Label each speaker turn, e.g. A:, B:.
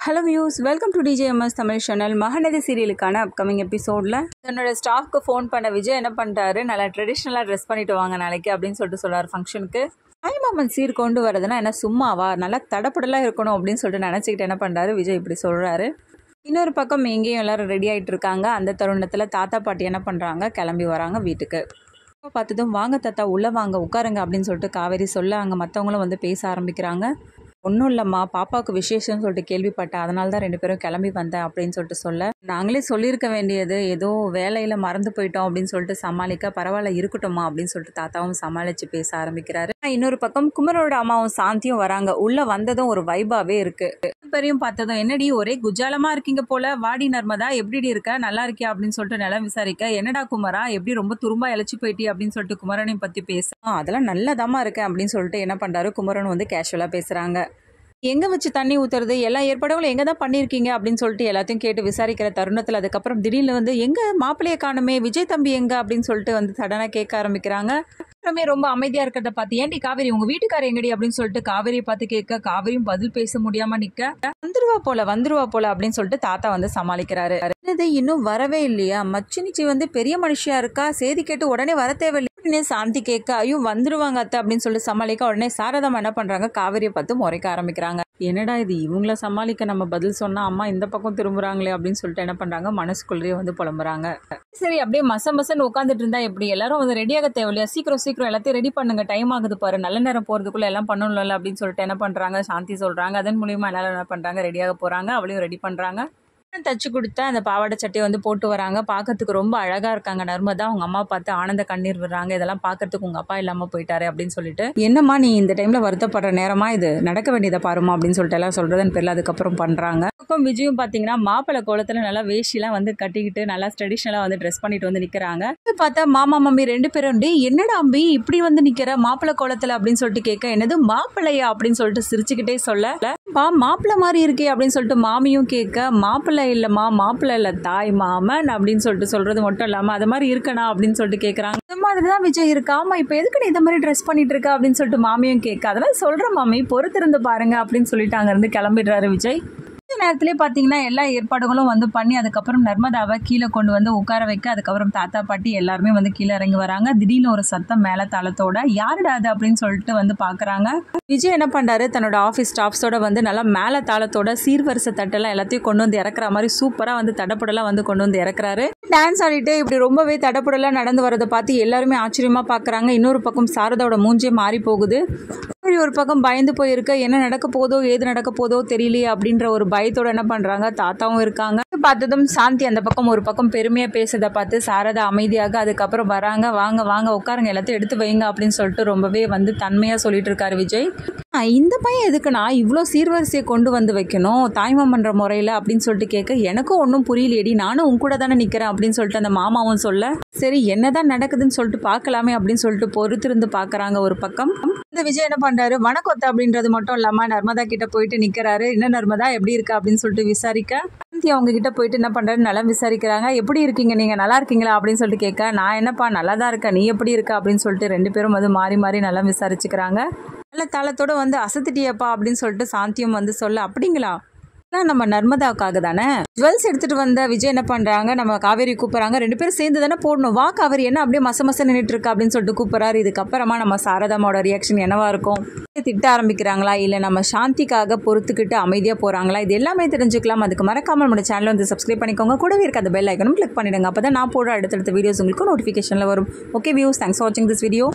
A: Hello views, welcome to DJMS Tamil channel. Mahanadhi சீரியலுக்கான upcoming எபிசோடில் தன்னோட ஸ்டாஃப்க்கு ஃபோன் பண்ண விஜய் என்ன பண்ணிட்டாரு, நல்லா ட்ரெடிஷ்னலாக ட்ரெஸ் பண்ணிட்டு வாங்க நாளைக்கு அப்படின்னு சொல்லிட்டு சொல்கிறார் ஃபங்க்ஷனுக்கு. தாய்மாமன் சீர் கொண்டு வரதுன்னா என்ன சும்மாவா, நல்லா தடப்படலாம் இருக்கணும் அப்படின்னு சொல்லிட்டு நினச்சிக்கிட்டு என்ன பண்ணுறாரு விஜய் இப்படி சொல்கிறாரு. இன்னொரு பக்கம் எங்கேயும் எல்லோரும் ரெடி ஆகிட்டு இருக்காங்க. அந்த தருணத்தில் தாத்தா பாட்டி என்ன பண்ணுறாங்க, கிளம்பி வராங்க வீட்டுக்கு. பார்த்ததும் வாங்க தாத்தா உள்ளே வாங்க உட்காருங்க அப்படின்னு சொல்லிட்டு காவேரி சொல்ல அங்கே மற்றவங்களும் வந்து பேச ஆரம்பிக்கிறாங்க. ஒன்றும் இல்லைம்மா, பாப்பாவுக்கு விசேஷம்னு சொல்லிட்டு கேள்விப்பட்டேன், அதனால தான் 2 பேரும் கிளம்பி வந்தேன் அப்படின்னு சொல்லிட்டு சொல்ல, நாங்களே சொல்லியிருக்க வேண்டியது, ஏதோ வேலையில் மறந்து போயிட்டோம் அப்படின்னு சொல்லிட்டு சமாளிக்க, பரவாயில்ல இருக்கட்டும்மா அப்படின்னு சொல்லிட்டு தாத்தாவும் சமாளித்து பேச ஆரம்பிக்கிறாரு. இன்னொரு பக்கம் குமரோட அம்மாவும் சாந்தியும் வராங்க. உள்ளே வந்ததும் ஒரு வைபாவே இருக்குது. பெரியும் பார்த்ததும் என்னடி ஒரே குஜாலமாக இருக்கீங்க போல, வாடி நர்மதா எப்படி இருக்க, நல்லா இருக்கியா அப்படின்னு சொல்லிட்டு நிலம் விசாரிக்க, என்னடா குமரா எப்படி ரொம்ப துரும்பா இழைச்சி போயிட்டி அப்படின்னு சொல்லிட்டு குமரனையும் பற்றி பேச, அதெல்லாம் நல்லதாமா இருக்கேன் அப்படின்னு சொல்லிட்டு என்ன பண்ணுறாரு குமரன் வந்து கேஷுவலாக பேசுகிறாங்க. எங்கே வச்சு தண்ணி ஊற்றுறது, எல்லா ஏற்பாடுகளும் எங்கே தான் பண்ணியிருக்கீங்க அப்படின்னு சொல்லிட்டு எல்லாத்தையும் கேட்டு விசாரிக்கிற தருணத்தில் அதுக்கப்புறம் திடீர்னு வந்து எங்கே மாப்பிள்ளையை காணுமே, விஜய் தம்பி எங்கே அப்படின்னு சொல்லிட்டு வந்து சடனாக கேட்க ஆரம்பிக்கிறாங்க. ரொம்ப அமைதியாக இருக்கிறத பார்த்து, ஏன்டி காவேரி உங்கள் வீட்டுக்காரர் எங்கடி அப்படின்னு சொல்லிட்டு காவேரியை பார்த்து கேட்க, காவேரியும் பதில் பேச முடியாமல் நிற்க, வந்துருவா போல அப்படின்னு சொல்லிட்டு தாத்தா வந்து சமாளிக்கிறாரு. இன்னும் வரவே இல்லையா, மச்சினிச்சி வந்து பெரிய மனுஷியா இருக்கா, செய்தி கேட்டு உடனே வர தேவையில்லை சாந்தி கேட்க, ஐயோ வந்துருவாங்க அத்தை அப்படின்னு சொல்லிட்டு சமாளிக்க, உடனே சாரதாமா என்ன பண்றாங்க, காவேரியை பார்த்து முறைக்க ஆரம்பிக்கிறாங்க. என்னடா இது, இவங்கள சமாளிக்க நம்ம பதில் சொன்னா அம்மா இந்த பக்கம் திரும்புறாங்களே அப்படின்னு சொல்லிட்டு என்ன பண்றாங்க, மனசுக்குள்ளேயே வந்து புலம்புறாங்க. சரி அப்படியே மசன்னு உட்காந்துட்டு இருந்தா எப்படி, எல்லாரும் வந்து ரெடியாக தேவையில்லையா, சீக்கிரம் எல்லாத்தையும் ரெடி பண்ணுங்க, டைம் ஆகுது பாரு, நல்ல நேரம் போறதுக்குள்ள எல்லாம் பண்ணணும்ல அப்படின்னு சொல்லிட்டு என்ன பண்றாங்க, சாந்தி சொல்றாங்க. அதன் மூலியமா எல்லாரும் என்ன பண்றாங்க, ரெடியாக போறாங்க. அவளையும் ரெடி பண்றாங்க. தச்சு கொடுத்த அந்த பாவாடை சட்டையை வந்து போட்டு வராங்க. பார்க்கறதுக்கு ரொம்ப அழகா இருக்காங்க நர்மதா. அவங்க அம்மா பார்த்து ஆனந்த கண்ணீர் விடுறாங்க. இதெல்லாம் பார்க்கறதுக்கு உங்க அப்பா இல்லாம போயிட்டாரு அப்படின்னு சொல்லிட்டு, என்னம்மா நீ இந்த டைம்ல வருத்தப்படுற நேரமா, இது நடக்க வேண்டியதை பாருமா அப்படின்னு சொல்லிட்டு எல்லாம் சொல்றதுன்னு தெரியல. அதுக்கப்புறம் பண்றாங்க. பக்கம் விஜயும் பாத்தீங்கன்னா மாப்பிள்ளை கோலத்துல நல்லா வேஷ்டிலாம் வந்து கட்டிக்கிட்டு நல்லா ட்ரெடிஷ்னலா வந்து ட்ரெஸ் பண்ணிட்டு வந்து நிக்கிறாங்க. பார்த்தா மாமா மம்மி 2 பேரும் என்னடா அம்பி இப்படி வந்து நிக்கிற மாப்பிள்ளை கோலத்துல அப்படின்னு சொல்லிட்டு கேட்க, என்னது மாப்பிள்ளையா அப்படின்னு சொல்லிட்டு சிரிச்சுக்கிட்டே சொல்ல, மாப்பிள்ளை மாதிரி இருக்கே அப்படின்னு சொல்லிட்டு மாமியும் கேட்க, மாப்பிள்ளை இல்லம்மா, மாப்பிள்ளை இல்ல தாய் மாமன் அப்படின்னு சொல்லிட்டு சொல்றது மட்டும் இல்லாம அது மாதிரி இருக்கணா அப்படின்னு சொல்லிட்டு கேட்கறாங்க. இந்த மாதிரிதான் விஜய் இருக்கா, ஆமா இப்ப எதுக்கு நீ இந்த மாதிரி ட்ரெஸ் பண்ணிட்டு இருக்க அப்படின்னு சொல்லிட்டு மாமியும் கேட்க, அதெல்லாம் சொல்ற மாமி பொறுத்திருந்து பாருங்க அப்படின்னு சொல்லிட்டு அங்க இருந்து கிளம்பிடுறாரு விஜய். நேரத்திலே பார்த்தீங்கன்னா எல்லா ஏற்பாடுகளும் வந்து பண்ணி அதுக்கப்புறம் நர்மதாவை கீழே கொண்டு வந்து உட்கார வைக்க, அதுக்கப்புறம் தாத்தா பாட்டி எல்லாருமே வந்து கீழே இறங்கி வராங்க. திடீர்னு ஒரு சத்தம் மேலே தாளத்தோட, யாருடா அது அப்படின்னு சொல்லிட்டு வந்து பார்க்குறாங்க. விஜய் என்ன பண்ணுறாரு, தன்னோட ஆஃபீஸ் ஸ்டாஃப்ஸோட வந்து நல்லா மேலே தாளத்தோட சீர்வரிசை தட்டெல்லாம் எல்லாத்தையும் கொண்டு வந்து இறக்குற மாதிரி சூப்பராக வந்து தடப்படலாம் வந்து கொண்டு வந்து இறக்குறாரு. டான்ஸ் ஆடிட்டு இப்படி ரொம்பவே தடப்படலாம் நடந்து வரதை பார்த்து எல்லாருமே ஆச்சரியமாக பார்க்குறாங்க. இன்னொரு பக்கம் சாரதாவோட மூஞ்சே மாறி போகுது. ஒரு பக்கம் பயந்து போயிருக்க, என்ன நடக்க போதோ ஏது நடக்க போதோ தெரியலையே அப்படின்ற ஒரு பயத்தோட என்ன பண்றாங்க, தாத்தாவும் இருக்காங்க. பார்த்ததும் சாந்தி அந்த பக்கம் ஒரு பக்கம் பெருமையா பேசுறதை பார்த்து சாரதா அமைதியாக அதுக்கப்புறம் வராங்க. வாங்க உட்காருங்க, எல்லாத்தையும் எடுத்து வைங்க அப்படின்னு சொல்லிட்டு ரொம்பவே வந்து தன்மையா சொல்லிட்டு இருக்காரு விஜய். இந்த பையன் எதுக்குன்னா இவ்வளோ சீர்வரிசையை கொண்டு வந்து வைக்கணும் தாய்மாமன்ற முறையில் அப்படின்னு சொல்லிட்டு கேட்க, எனக்கும் ஒன்றும் புரியலையடி, நானும் உன் கூட தானே நிற்கிறேன் அப்படின்னு சொல்லிட்டு அந்த மாமாவும் சொல்ல, சரி என்னதான் நடக்குதுன்னு சொல்லிட்டு பார்க்கலாமே அப்படின்னு சொல்லிட்டு பொறுத்திருந்து பார்க்குறாங்க. ஒரு பக்கம் இந்த விஜய் என்ன பண்றாரு, வணக்கத்தை அப்படின்றது மட்டும் இல்லாமல் நர்மதா கிட்ட போயிட்டு நிற்கிறாரு. என்ன நர்மதா எப்படி இருக்கா அப்படின்னு சொல்லிட்டு விசாரிக்க, அவங்க கிட்ட போயிட்டு என்ன பண்றாரு, நலம் விசாரிக்கிறாங்க. எப்படி இருக்கீங்க, நீங்க நல்லா இருக்கீங்களா அப்படின்னு சொல்லிட்டு கேட்க, நான் என்னப்பா நல்லா தான் இருக்கேன், நீ எப்படி இருக்க அப்படின்னு சொல்லிட்டு 2 பேரும் வந்து மாறி நலம் விசாரிச்சுக்கிறாங்க. நல்ல தாளத்தோட வந்து அசத்திட்டியப்பா அப்படின்னு சொல்லிட்டு சாந்தியும் வந்து சொல்ல, அப்படிங்களா நம்ம நர்மதாவுக்காக தானே ஜுவல்ஸ் எடுத்துட்டு வந்த விஜய் என்ன பண்றாங்க, நம்ம காவேரி கூப்பிடுறாங்க. 2 பேரும் சேர்ந்து தானே போடணும், வா காவேரி என்ன அப்படியே மச நின்றுட்டு இருக்கா அப்படின்னு சொல்லிட்டு கூப்பிடுறாரு. இதுக்கப்புறமா நம்ம சாரதாமாவோட ரியாக்ஷன் என்னவா இருக்கும், திட்ட ஆரம்பிக்கிறாங்களா இல்லை நம்ம சாந்திக்காக பொறுத்துக்கிட்டு அமைதியாக போகிறாங்களா, இது எல்லாமே தெரிஞ்சுக்கலாம். அதுக்கு மறக்காம நம்ம சேனலை வந்து சப்ஸ்கிரைப் பண்ணிக்கோங்க. கூடவே இருக்க அந்த பெல் ஐக்கனும் கிளிக் பண்ணிடுங்க. அப்போ தான் நான் போடுற அடுத்தடுத்த வீடியோஸ் உங்களுக்கு நோட்டிஃபிகேஷனில் வரும். ஓகே வியூஸ், தேங்க்ஸ் ஃபார் வாட்சிங் திஸ் வீடியோ.